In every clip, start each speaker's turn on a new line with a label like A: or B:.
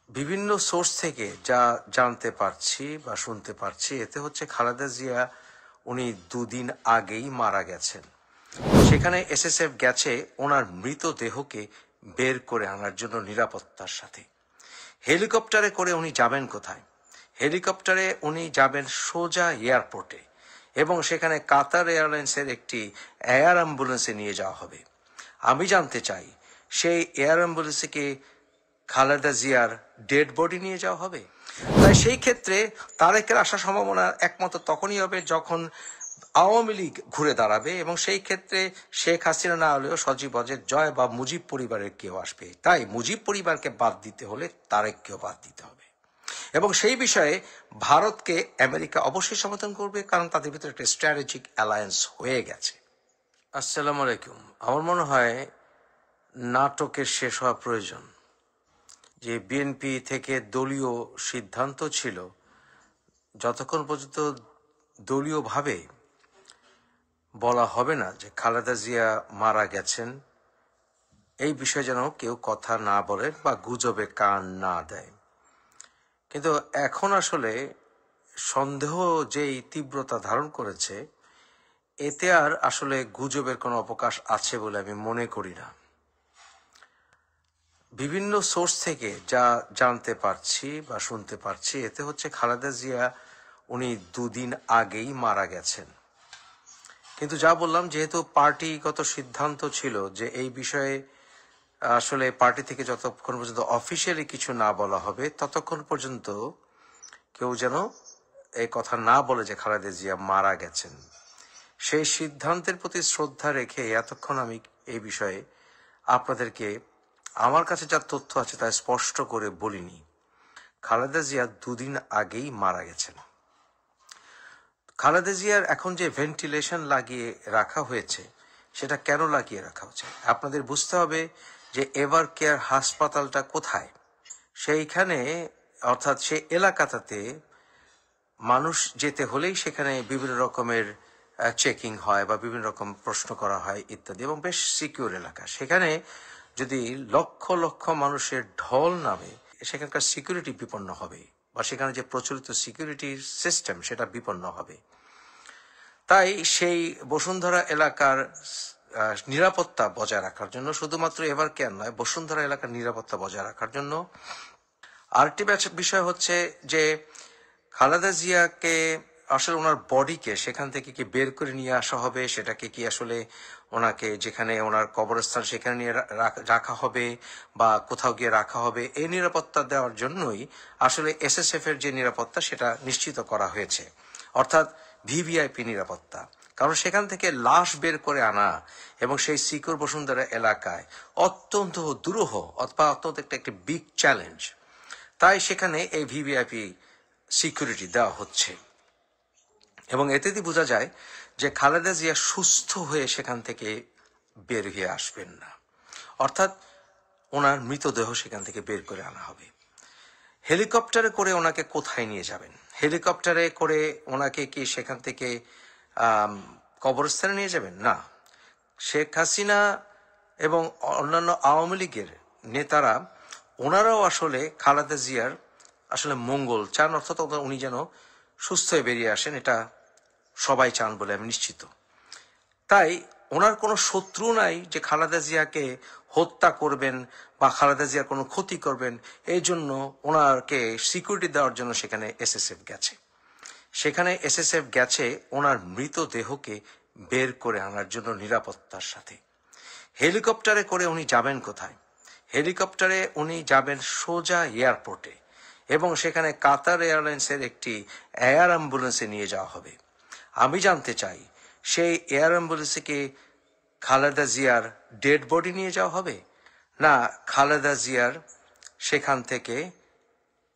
A: বিভিন্ন সোর্স থেকে যা জানতে পারছি বা শুনতে পারছি, এতে হচ্ছে খালেদা জিয়া উনি দুদিন আগেই মারা গেছেন। সেখানে এসএসএফ গেছে ওনার মৃতদেহকে বের করে আনার জন্য নিরাপত্তার সাথে। হেলিকপ্টারে করে উনি যাবেন কোথায়? হেলিকপ্টারে উনি যাবেন সোজা এয়ারপোর্টে, এবং সেখানে কাতার এয়ারলাইন্সের একটি এয়ার অ্যাম্বুলেন্সে নিয়ে যাওয়া হবে। আমি জানতে চাই, সেই এয়ার অ্যাম্বুলেন্সে কি খালেদা জিয়ার ডেড বডি নিয়ে যাওয়া হবে? তাই সেই ক্ষেত্রে তারেকের আসার সম্ভাবনা একমাত্র তখনই হবে যখন আওয়ামী লীগ ঘুরে দাঁড়াবে, এবং সেই ক্ষেত্রে শেখ হাসিনা না হলেও সজীব অজের জয় বা মুজিব পরিবারের কেউ আসবে। তাই মুজিব পরিবারকে বাদ দিতে হলে তারেককেও বাদ দিতে হবে, এবং সেই বিষয়ে ভারতকে আমেরিকা অবশ্যই সমর্থন করবে, কারণ তাদের ভিতরে একটা স্ট্র্যাটেজিক অ্যালায়েন্স হয়ে গেছে। আসসালামু আলাইকুম। আমার মনে হয় নাটকের শেষ হওয়া প্রয়োজন। যে বিএনপি থেকে দলীয় সিদ্ধান্ত ছিল, যতক্ষণ পর্যন্ত দলীয়ভাবে বলা হবে না যে খালেদা জিয়া মারা গেছেন, এই বিষয়ে যেন কেউ কথা না বলেন বা গুজবে কান না দেয়। কিন্তু এখন আসলে সন্দেহ যেই তীব্রতা ধারণ করেছে, এতে আর আসলে গুজবের কোনো অবকাশ আছে বলে আমি মনে করি না। বিভিন্ন সোর্স থেকে যা জানতে পারছি বা শুনতে পারছি, এতে হচ্ছে খালেদা জিয়া উনি দুদিন আগেই মারা গেছেন। কিন্তু যা বললাম, যেহেতু পার্টিগত সিদ্ধান্ত ছিল যে এই বিষয়ে আসলে পার্টি থেকে যতক্ষণ পর্যন্ত অফিসিয়ালি কিছু না বলা হবে, ততক্ষণ পর্যন্ত কেউ যেন এই কথা না বলে যে খালেদা জিয়া মারা গেছেন। সেই সিদ্ধান্তের প্রতি শ্রদ্ধা রেখে এতক্ষণ আমি এই বিষয়ে আপনাদেরকে আমার কাছে যা তথ্য আছে তা স্পষ্ট করে বলিনি। খালেদা জিয়া দুদিন আগেই মারা গেছেন। খালেদা জিয়ার এখন যে ভেন্টিলেশন লাগিয়ে রাখা হয়েছে, সেটা কেন লাগিয়ে রাখা হচ্ছে আপনাদের বুঝতে হবে। যে এভার কেয়ার হাসপাতালটা কোথায়, সেইখানে অর্থাৎ সেই এলাকাটাতে মানুষ যেতে হলেই সেখানে বিভিন্ন রকমের চেকিং হয় বা বিভিন্ন রকম প্রশ্ন করা হয় ইত্যাদি, এবং বেশ সিকিউর এলাকা। সেখানে যদি লক্ষ লক্ষ মানুষের ঢল নামে, সেখানকার সিকিউরিটি বিপন্ন হবে, বা সেখানে যে প্রচলিত সিকিউরিটি সিস্টেম সেটা বিপন্ন হবে। তাই সেই বসুন্ধরা এলাকার নিরাপত্তা বজায় রাখার জন্য, শুধুমাত্র এভার কেয়ার নয়, বসুন্ধরা এলাকার নিরাপত্তা বজায় রাখার জন্য আরেকটি বিষয় হচ্ছে যে খালেদা জিয়াকে আসলে ওনার বডিকে সেখান থেকে কি বের করে নিয়ে আসা হবে, সেটাকে কি আসলে ওনাকে যেখানে ওনার কবরস্থান সেখানে নিয়ে রাখা হবে বা কোথাও গিয়ে রাখা হবে, এই নিরাপত্তা দেওয়ার জন্যই আসলে এসএসএফ এর যে নিরাপত্তা সেটা নিশ্চিত করা হয়েছে, অর্থাৎ ভিভিআইপি নিরাপত্তা। কারণ সেখান থেকে লাশ বের করে আনা এবং সেই সিকিউর বসুন্ধরা এলাকায় অত্যন্ত দুরূহ অথবা অত্যন্ত একটি বিগ চ্যালেঞ্জ। তাই সেখানে এই ভিভিআইপি সিকিউরিটি দেওয়া হচ্ছে, এবং এতেই বোঝা যায় যে খালেদা জিয়া সুস্থ হয়ে সেখান থেকে বের হয়ে আসবেন না, অর্থাৎ ওনার মৃতদেহ সেখান থেকে বের করে আনা হবে। হেলিকপ্টারে করে ওনাকে কোথায় নিয়ে যাবেন? হেলিকপ্টারে করে ওনাকে কি সেখান থেকে কবরস্থানে নিয়ে যাবেন? না, শেখ হাসিনা এবং অন্যান্য আওয়ামী লীগের নেতারা ওনারাও আসলে খালেদা জিয়ার আসলে মঙ্গল চান, অর্থাৎ উনি যেন সুস্থ হয়ে বেরিয়ে আসেন, এটা সবাই চান বলে আমি নিশ্চিত। তাই ওনার কোনো শত্রু নাই যে খালেদা জিয়াকে হত্যা করবেন বা খালেদা জিয়ার কোনো ক্ষতি করবেন। এই জন্য ওনাকে সিকিউরিটি দেওয়ার জন্য সেখানে এসএসএফ গেছে। সেখানে এসএসএফ গেছে ওনার মৃতদেহকে বের করে আনার জন্য নিরাপত্তার সাথে। হেলিকপ্টারে করে উনি যাবেন কোথায়? হেলিকপ্টারে উনি যাবেন সোজা এয়ারপোর্টে, এবং সেখানে কাতার এয়ারলাইন্সের একটি এয়ার অ্যাম্বুলেন্সে নিয়ে যাওয়া হবে। আমি জানতে চাই, সেই এয়ার অ্যাম্বুলেন্সে কি খালেদা জিয়ার ডেড বডি নিয়ে যাওয়া হবে, না খালেদা জিয়ার সেখান থেকে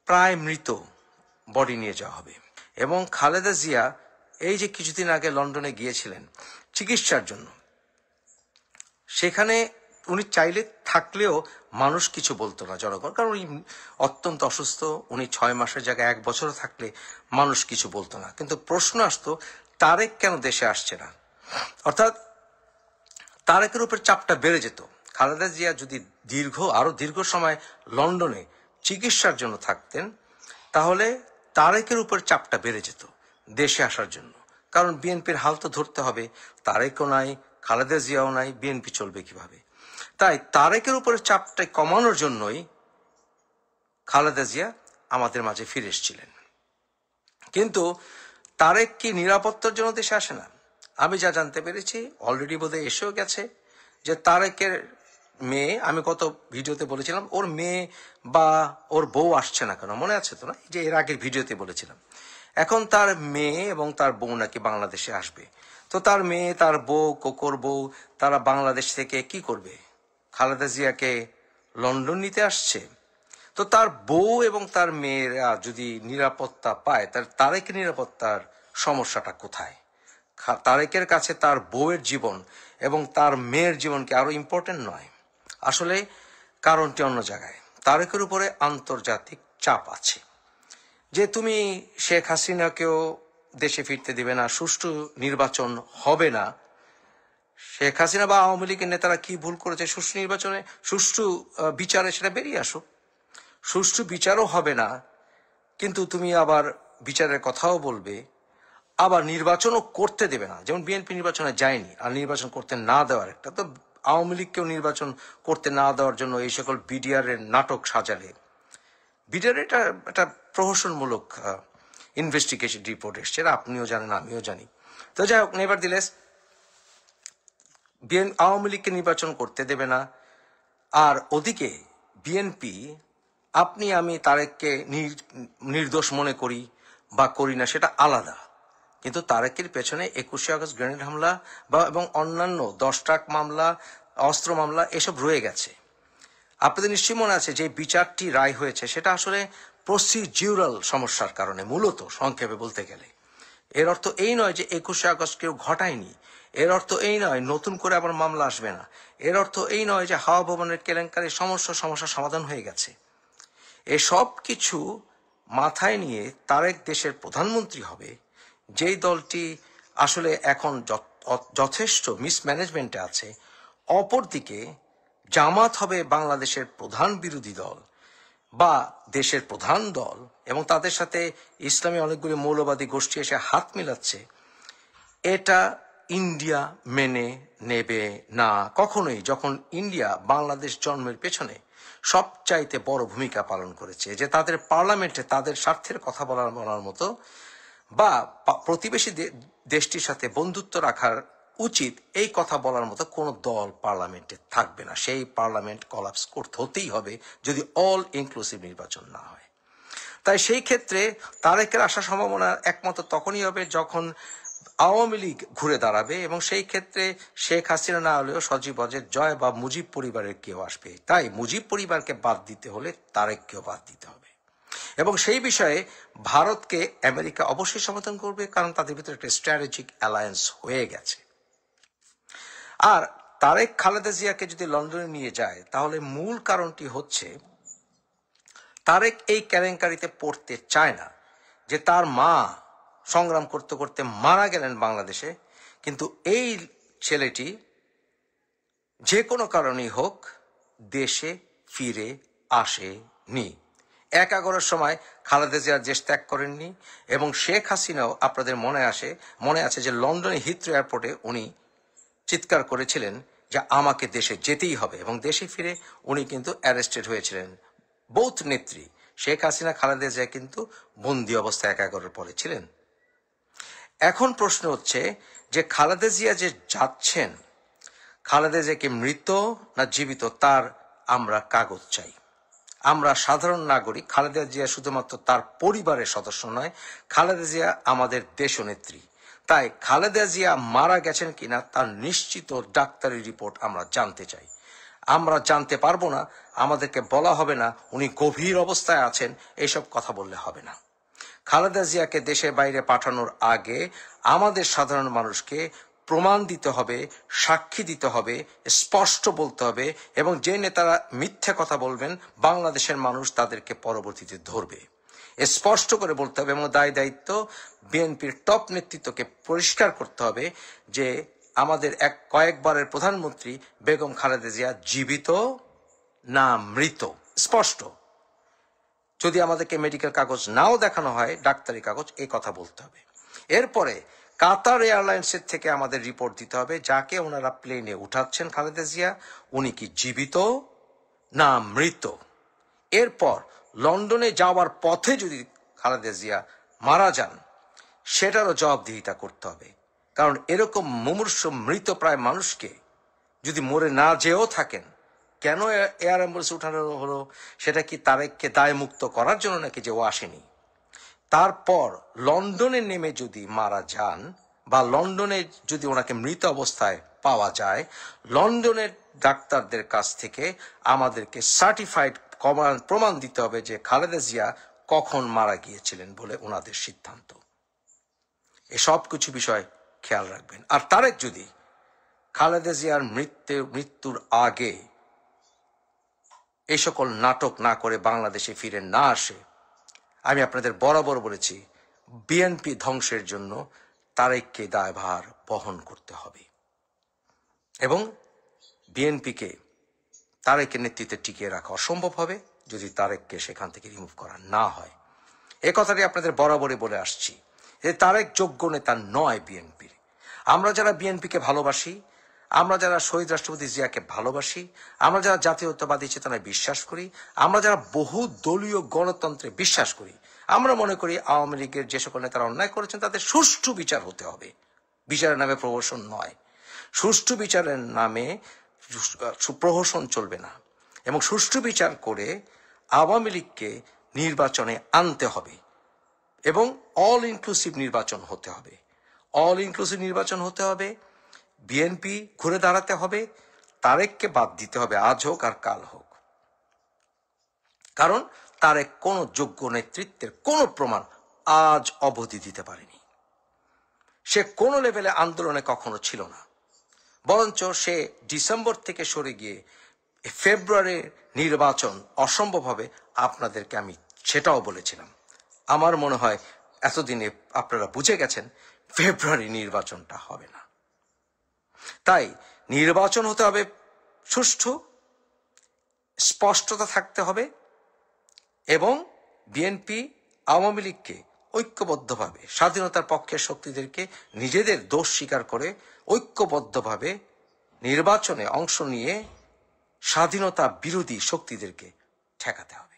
A: প্রায় মৃত বডি নিয়ে যাওয়া হবে? এবং খালেদা জিয়া এই যে কিছুদিন আগে লন্ডনে গিয়েছিলেন চিকিৎসার জন্য, সেখানে উনি চাইলে থাকলেও মানুষ কিছু বলতো না, জনগণ, কারণ উনি অত্যন্ত অসুস্থ। উনি 6 মাসের জায়গায় 1 বছরও থাকলে মানুষ কিছু বলতো না। কিন্তু প্রশ্ন আসতো, তারেক কেন দেশে আসছে না? অর্থাৎ তারেকের উপর চাপটা বেড়ে যেত। খালেদা জিয়া যদি আরো দীর্ঘ সময় লন্ডনে চিকিৎসার জন্য থাকতেন, তাহলে তারেকের উপর চাপটা বেড়ে যেত দেশে আসার জন্য। কারণ বিএনপির হাল তো ধরতে হবে, তারেকও নাই, খালেদা জিয়াও নাই, বিএনপি চলবে কিভাবে? তাই তারেকের উপরে চাপটা কমানোর জন্যই খালেদা জিয়া আমাদের মাঝে ফিরে এসেছিলেন। কিন্তু তারেক কি নিরাপত্তার জন্য দেশে আসে না? আমি যা জানতে পেরেছি, অলরেডি বোধহয় এসেও গেছে, যে তারেকের মেয়ে, আমি গত ভিডিওতে বলেছিলাম ওর মেয়ে বা ওর বউ আসছে না কেন, মনে আছে তো না, যে এর আগের ভিডিওতে বলেছিলাম। এখন তার মেয়ে এবং তার বউ নাকি বাংলাদেশে আসবে। তো তার মেয়ে, তার বউ, কোকর বউ, তারা বাংলাদেশ থেকে কি করবে? খালেদা জিয়াকে লন্ডন নিতে আসছে। তো তার বউ এবং তার মেয়েরা যদি নিরাপত্তা পায়, তার তারেকের নিরাপত্তার সমস্যাটা কোথায়? তারেকের কাছে তার বউয়ের জীবন এবং তার মেয়ের জীবন কি আরো ইম্পর্টেন্ট নয়? আসলে কারণটি অন্য জায়গায়। তারেকের উপরে আন্তর্জাতিক চাপ আছে, যে তুমি শেখ হাসিনাকেও দেশে ফিরতে দিবে না, সুষ্ঠু নির্বাচন হবে না। শেখ হাসিনা বা আওয়ামী লীগের নেতারা কি ভুল করেছে সুষ্ঠু নির্বাচনে, সুষ্ঠু বিচারে সেটা বেরিয়ে আসুক। সুষ্ঠু বিচারও হবে না, কিন্তু তুমি আবার বিচারের কথাও বলবে, আবার নির্বাচনও করতে দেবে না। যেমন বিএনপি নির্বাচনে যায়নি, আর নির্বাচন করতে না দেওয়ার একটা তো, আওয়ামী লীগকেও নির্বাচন করতে না দেওয়ার জন্য এই সকল বিডিআর এর নাটক সাজালে। বিডিআর এটা একটা প্রহসনমূলক ইনভেস্টিগেশন রিপোর্ট এসছে, আপনিও জানেন, আমিও জানি। তো যাই হোক, নেভারদিলেস আওয়ামী লীগকে নির্বাচন করতে দেবে না। আর ওদিকে বিএনপি, আপনি আমি তারেককে নির্দোষ মনে করি বা করি না সেটা আলাদা, কিন্তু তারেকের পেছনে 21শে আগস্ট গ্রেনেড হামলা বা এবং অন্যান্য 10 ট্রাক মামলা, অস্ত্র মামলা এসব রয়ে গেছে। আপনাদের নিশ্চয়ই মনে আছে যে বিচারটি রায় হয়েছে, সেটা আসলে প্রসিডিউরাল সমস্যার কারণে, মূলত সংক্ষেপে বলতে গেলে। এর অর্থ এই নয় যে 21শে আগস্ট কেউ ঘটায়নি, এর অর্থ এই নয় নতুন করে আবার মামলা আসবে না, এর অর্থ এই নয় যে হাওয়া ভবনের কেলেঙ্কারির সমস্যা সমাধান হয়ে গেছে। এসব কিছু মাথায় নিয়ে তারেক দেশের প্রধানমন্ত্রী হবে, যেই দলটি আসলে এখন যথেষ্ট মিসম্যানেজমেন্টে আছে। অপরদিকে জামাত হবে বাংলাদেশের প্রধান বিরোধী দল বা দেশের প্রধান দল, এবং তাদের সাথে ইসলামী অনেকগুলি মৌলবাদী গোষ্ঠী এসে হাত মিলাচ্ছে। এটা ইন্ডিয়া মেনে নেবে না কখনোই, যখন ইন্ডিয়া বাংলাদেশ জন্মের পেছনে সবচাইতে বড় ভূমিকা পালন করেছে, যে তাদের পার্লামেন্টে তাদের স্বার্থের কথা বলার মতো বা প্রতিবেশী দেশটির সাথে বন্ধুত্ব রাখার উচিত এই কথা বলার মতো কোনো দল পার্লামেন্টে থাকবে না। সেই পার্লামেন্ট কলাপস করতে হতেই হবে যদি অল ইনক্লুসিভ নির্বাচন না হয়। তাই সেই ক্ষেত্রে তারেকের আসার সম্ভাবনা একমাত্র তখনই হবে যখন আওয়ামী লীগ ঘুরে দাঁড়াবে, এবং সেই ক্ষেত্রে শেখ হাসিনা না হলেও সজীব অজের জয় বা মুজিব পরিবারের কেউ আসবে। তাই মুজিব পরিবারকে বাদ দিতে হলে তারেককেও বাদ দিতে হবে, এবং সেই বিষয়ে ভারতকে আমেরিকা অবশ্যই সমর্থন করবে, কারণ তাদের ভিতরে একটা স্ট্র্যাটেজিক অ্যালায়েন্স হয়ে গেছে। আর তারেক খালেদা জিয়াকে যদি লন্ডনে নিয়ে যায়, তাহলে মূল কারণটি হচ্ছে তারেক এই কেলেঙ্কারিতে পড়তে চায় না, যে তার মা সংগ্রাম করতে করতে মারা গেলেন বাংলাদেশে, কিন্তু এই ছেলেটি যে কোনো কারণেই হোক দেশে ফিরে আসেনি। 11 সময় খালেদা জিয়া দেশ ত্যাগ করেননি, এবং শেখ হাসিনাও আপনাদের মনে আছে যে লন্ডনে হিথ্রো এয়ারপোর্টে উনি চিৎকার করেছিলেন যে আমাকে দেশে যেতেই হবে, এবং দেশে ফিরে উনি কিন্তু অ্যারেস্টেড হয়েছিলেন। বোথ নেত্রী শেখ হাসিনা, খালেদা জিয়া কিন্তু বন্দি অবস্থায় 11 পরে ছিলেন। এখন প্রশ্ন হচ্ছে যে খালেদা জিয়া যে যাচ্ছেন, খালেদা জিয়া কি মৃত না জীবিত, তার আমরা কাগজ চাই। আমরা সাধারণ নাগরিক। খালেদা জিয়া শুধুমাত্র তার পরিবারের সদস্য নয়, খালেদা জিয়া আমাদের দেশনেত্রী। তাই খালেদা জিয়া মারা গেছেন কিনা তার নিশ্চিত ডাক্তারি রিপোর্ট আমরা জানতে চাই। আমরা জানতে পারবো না, আমাদেরকে বলা হবে না উনি গভীর অবস্থায় আছেন, এইসব কথা বললে হবে না। খালেদা জিয়াকে দেশের বাইরে পাঠানোর আগে আমাদের সাধারণ মানুষকে প্রমাণ দিতে হবে, সাক্ষী দিতে হবে, স্পষ্ট বলতে হবে, এবং যে নেতারা মিথ্যে কথা বলবেন বাংলাদেশের মানুষ তাদেরকে পরবর্তীতে ধরবে। স্পষ্ট করে বলতে হবে, এবং দায়িত্ব বিএনপির টপ নেতৃত্বকে পরিষ্কার করতে হবে যে আমাদের কয়েকবারের প্রধানমন্ত্রী বেগম খালেদা জিয়া জীবিত না মৃত, স্পষ্ট। যদি আমাদেরকে মেডিকেল কাগজ নাও দেখানো হয়, ডাক্তারি কাগজ, এই কথা বলতে হবে। এরপরে কাতার এয়ারলাইন্সের থেকে আমাদের রিপোর্ট দিতে হবে যাকে ওনারা প্লেনে উঠাচ্ছেন খালেদা জিয়া, উনি কি জীবিত না মৃত। এরপর লন্ডনে যাওয়ার পথে যদি খালেদা জিয়া মারা যান, সেটারও জবাবদিহিতা করতে হবে। কারণ এরকম মুমূর্ষ মৃত প্রায় মানুষকে যদি মরে না যেও থাকেন, কেন এয়ার অ্যাম্বুলেন্স উঠানো হলো? সেটা কি তারেককে দায়মুক্ত করার জন্য নাকি যে ও আসেনি? তারপর লন্ডনে নেমে যদি মারা যান বা লন্ডনে যদি ওনাকে মৃত অবস্থায় পাওয়া যায়, লন্ডনের ডাক্তারদের কাছ থেকে আমাদেরকে সার্টিফাইড প্রমাণ দিতে হবে যে খালেদা জিয়া কখন মারা গিয়েছিলেন বলে ওনাদের সিদ্ধান্ত। এসব কিছু বিষয় খেয়াল রাখবেন। আর তারেক যদি খালেদা জিয়ার মৃত্যুর আগে এই সকল নাটক না করে বাংলাদেশে ফিরে না আসে, আমি আপনাদের বরাবর বলেছি, বিএনপি ধ্বংসের জন্য তারেককে দায়ভার বহন করতে হবে এবং বিএনপিকে তারেকের নেতৃত্বে টিকিয়ে রাখা অসম্ভব হবে যদি তারেককে সেখান থেকে রিমুভ করা না হয়। এ কথাটি আপনাদের বরাবরই বলে আসছি যে তারেক যোগ্য নেতা নয় বিএনপির। আমরা যারা বিএনপিকে ভালোবাসি, আমরা যারা শহীদ রাষ্ট্রপতি জিয়াকে ভালোবাসি, আমরা যারা জাতীয়তাবাদী চেতনায় বিশ্বাস করি, আমরা যারা বহু দলীয় গণতন্ত্রে বিশ্বাস করি, আমরা মনে করি আওয়ামী লীগের যে সকল নেতারা অন্যায় করেছেন তাদের সুষ্ঠু বিচার হতে হবে। বিচারের নামে প্রহসন নয়, সুষ্ঠু বিচারের নামে প্রহসন চলবে না। এবং সুষ্ঠু বিচার করে আওয়ামী লীগকে নির্বাচনে আনতে হবে এবং অল ইনক্লুসিভ নির্বাচন হতে হবে। অল ইনক্লুসিভ নির্বাচন হতে হবে, বিএনপি ঘুরে দাঁড়াতে হবে, তারেককে বাদ দিতে হবে, আজ হোক আর কাল হোক। কারণ তারেক কোন যোগ্য নেতৃত্বের কোনো প্রমাণ আজ অবধি দিতে পারেনি। সে কোনো লেভেলে আন্দোলনে কখনো ছিল না, বরঞ্চ সে ডিসেম্বর থেকে সরে গিয়ে ফেব্রুয়ারির নির্বাচন অসম্ভব হবে, আপনাদেরকে আমি সেটাও বলেছিলাম। আমার মনে হয় এতদিনে আপনারা বুঝে গেছেন ফেব্রুয়ারি নির্বাচনটা হবে না। তাই নির্বাচন হতে হবে সুষ্ঠু, স্পষ্টতা থাকতে হবে এবং বিএনপি আওয়ামী লীগকে ঐক্যবদ্ধভাবে, স্বাধীনতার পক্ষের শক্তিদেরকে নিজেদের দোষ স্বীকার করে ঐক্যবদ্ধভাবে নির্বাচনে অংশ নিয়ে স্বাধীনতা বিরোধী শক্তিদেরকে ঠেকাতে হবে।